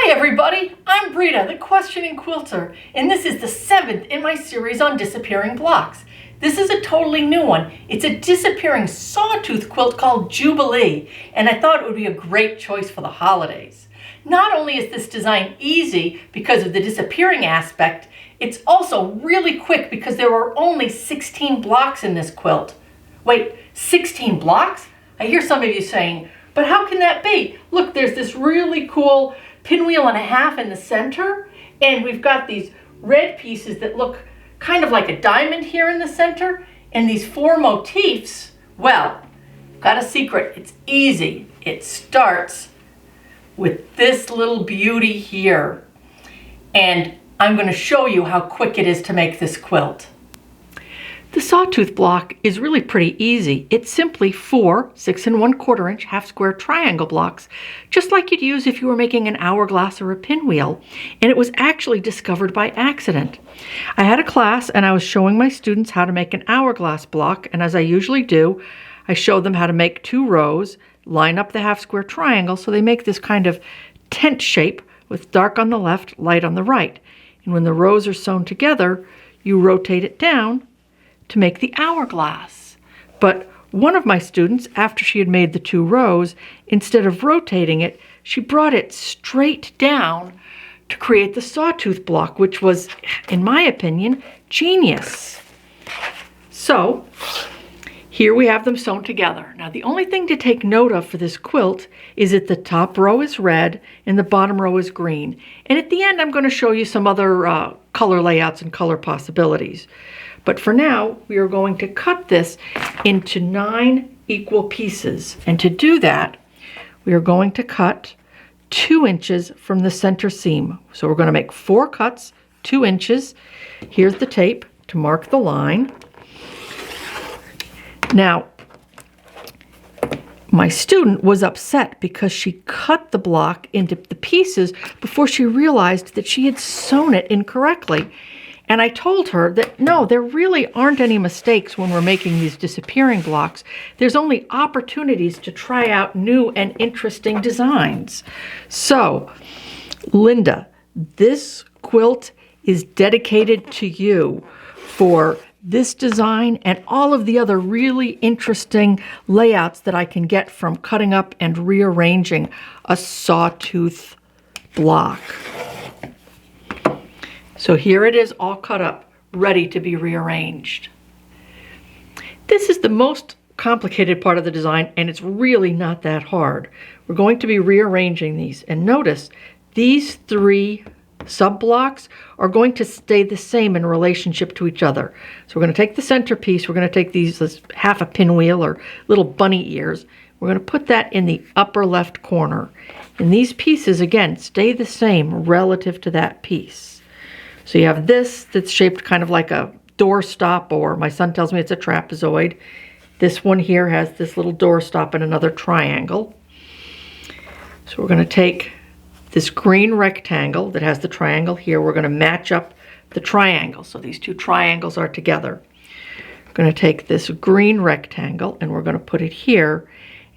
Hi everybody, I'm Brita, the Questioning Quilter, and this is the 7th in my series on disappearing blocks. This is a totally new one. It's a disappearing sawtooth quilt called Jubilee, and I thought it would be a great choice for the holidays. Not only is this design easy because of the disappearing aspect, it's also really quick because there are only 16 blocks in this quilt. Wait, 16 blocks? I hear some of you saying, but how can that be? Look, there's this really cool pinwheel and a half in the center, and we've got these red pieces that look kind of like a diamond here in the center, and these 4 motifs. Well, got a secret. It's easy. It starts with this little beauty here, and I'm going to show you how quick it is to make this quilt. The sawtooth block is really pretty easy. It's simply 4 6 1/4 inch half square triangle blocks, just like you'd use if you were making an hourglass or a pinwheel, and it was actually discovered by accident. I had a class and I was showing my students how to make an hourglass block, and as I usually do, I showed them how to make 2 rows, line up the half square triangle so they make this kind of tent shape with dark on the left, light on the right. And when the rows are sewn together, you rotate it down to make the hourglass. But one of my students, after she had made the 2 rows, instead of rotating it, she brought it straight down to create the sawtooth block, which was, in my opinion, genius. So here we have them sewn together. Now the only thing to take note of for this quilt is that the top row is red and the bottom row is green. And at the end I'm going to show you some other color layouts and color possibilities. But for now, we are going to cut this into 9 equal pieces. And to do that, we are going to cut 2 inches from the center seam. So we're going to make 4 cuts, 2 inches. Here's the tape to mark the line. Now, my student was upset because she cut the block into the pieces before she realized that she had sewn it incorrectly. And I told her that no, there really aren't any mistakes when we're making these disappearing blocks. There's only opportunities to try out new and interesting designs. So, Linda, this quilt is dedicated to you for this design and all of the other really interesting layouts that I can get from cutting up and rearranging a sawtooth block. So here it is all cut up, ready to be rearranged. This is the most complicated part of the design, and it's really not that hard. We're going to be rearranging these, and notice these 3 sub-blocks are going to stay the same in relationship to each other. So we're going to take the center piece, we're going to take these as half a pinwheel or little bunny ears. We're going to put that in the upper left corner. And these pieces, again, stay the same relative to that piece. So you have this that's shaped kind of like a doorstop, or my son tells me it's a trapezoid. This one here has this little doorstop and another triangle. So we're going to take this green rectangle that has the triangle here. We're going to match up the triangle. So these 2 triangles are together. We're going to take this green rectangle and we're going to put it here.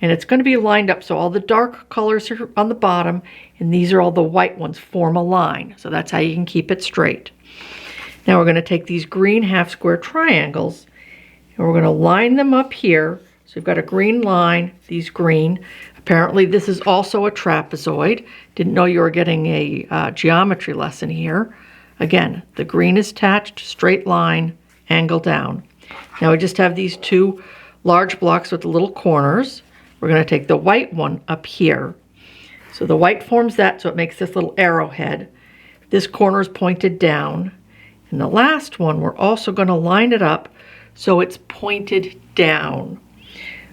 And it's going to be lined up so all the dark colors are on the bottom and these are all the white ones, form a line. So that's how you can keep it straight. Now we're going to take these green half square triangles and we're going to line them up here. So we've got a green line, these green. Apparently this is also a trapezoid. Didn't know you were getting a geometry lesson here. Again, the green is attached, straight line, angle down. Now we just have these 2 large blocks with the little corners. We're going to take the white one up here. So the white forms that, so it makes this little arrowhead. This corner is pointed down. And the last one, we're also going to line it up so it's pointed down.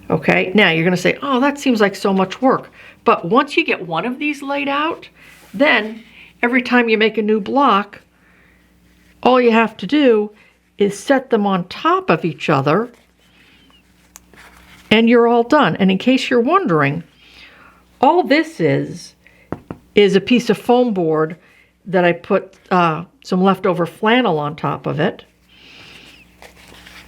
Okay, now you're going to say, oh, that seems like so much work. But once you get one of these laid out, then every time you make a new block, all you have to do is set them on top of each other and you're all done. And in case you're wondering, all this is a piece of foam board that I put some leftover flannel on top of it.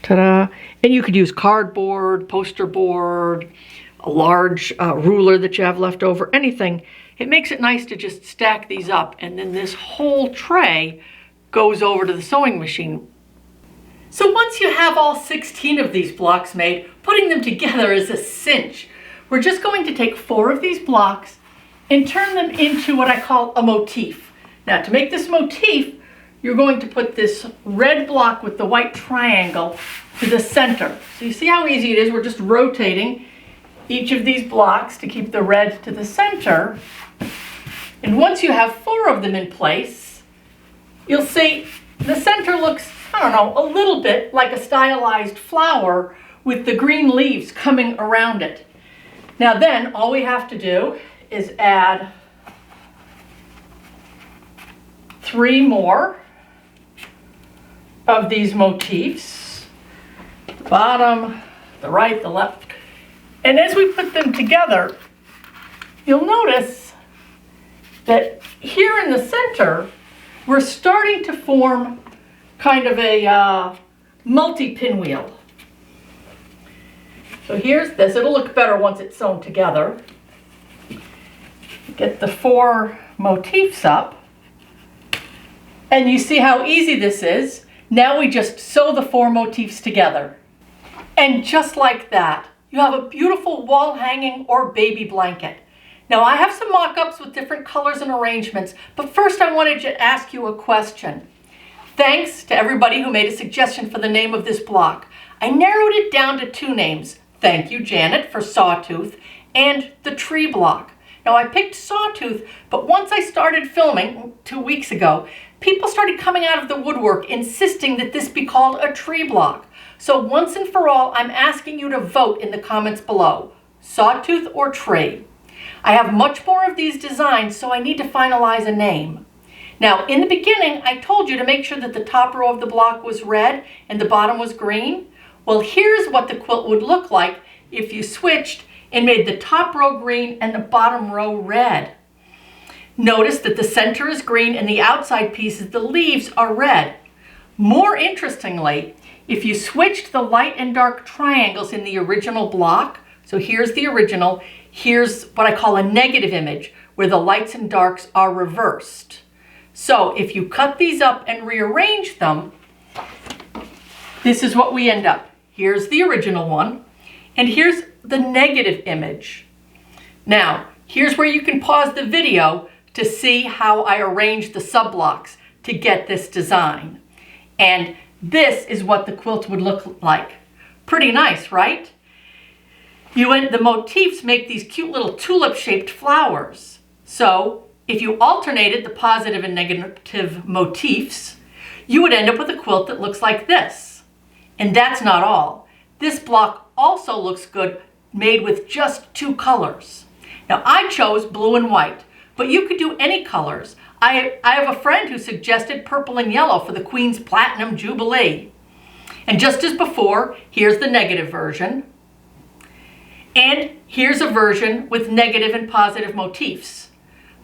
Ta-da! And you could use cardboard, poster board, a large ruler that you have left over, anything. it makes it nice to just stack these up, and then this whole tray goes over to the sewing machine. So once you have all 16 of these blocks made, putting them together is a cinch. We're just going to take 4 of these blocks and turn them into what I call a motif. Now, to make this motif, you're going to put this red block with the white triangle to the center. So you see how easy it is? We're just rotating each of these blocks to keep the red to the center. And once you have 4 of them in place, you'll see the center looks, I don't know, a little bit like a stylized flower with the green leaves coming around it. Now then, all we have to do is add 3 more of these motifs. The bottom, the right, the left. And as we put them together, you'll notice that here in the center, we're starting to form kind of a multi-pinwheel. So here's this. It'll look better once it's sewn together. Get the 4 motifs up. And you see how easy this is. Now we just sew the 4 motifs together. And just like that, you have a beautiful wall hanging or baby blanket. Now I have some mock-ups with different colors and arrangements, but first I wanted to ask you a question. Thanks to everybody who made a suggestion for the name of this block. I narrowed it down to 2 names. Thank you, Janet, for Sawtooth and the tree block. Now I picked Sawtooth, but once I started filming 2 weeks ago, people started coming out of the woodwork insisting that this be called a tree block. So once and for all, I'm asking you to vote in the comments below, Sawtooth or tree. I have much more of these designs, so I need to finalize a name. Now, in the beginning, I told you to make sure that the top row of the block was red and the bottom was green. Well, here's what the quilt would look like if you switched and made the top row green and the bottom row red. Notice that the center is green and the outside pieces, the leaves, are red. More interestingly, if you switched the light and dark triangles in the original block, so here's the original, here's what I call a negative image, where the lights and darks are reversed. So if you cut these up and rearrange them, this is what we end up. Here's the original one, and here's the negative image. Now, here's where you can pause the video to see how I arranged the sub-blocks to get this design. And this is what the quilt would look like. Pretty nice, right? The motifs make these cute little tulip-shaped flowers. So if you alternated the positive and negative motifs, you would end up with a quilt that looks like this. And that's not all. This block also looks good made with just 2 colors. Now I chose blue and white, but you could do any colors. I have a friend who suggested purple and yellow for the Queen's Platinum Jubilee. And just as before, here's the negative version. And here's a version with negative and positive motifs.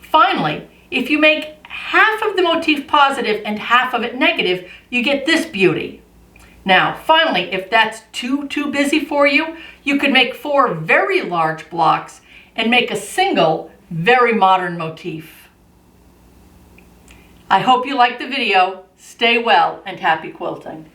Finally, if you make half of the motif positive and half of it negative, you get this beauty. Now, finally, if that's too busy for you, you could make 4 very large blocks and make a single, very modern motif. I hope you liked the video. Stay well and happy quilting.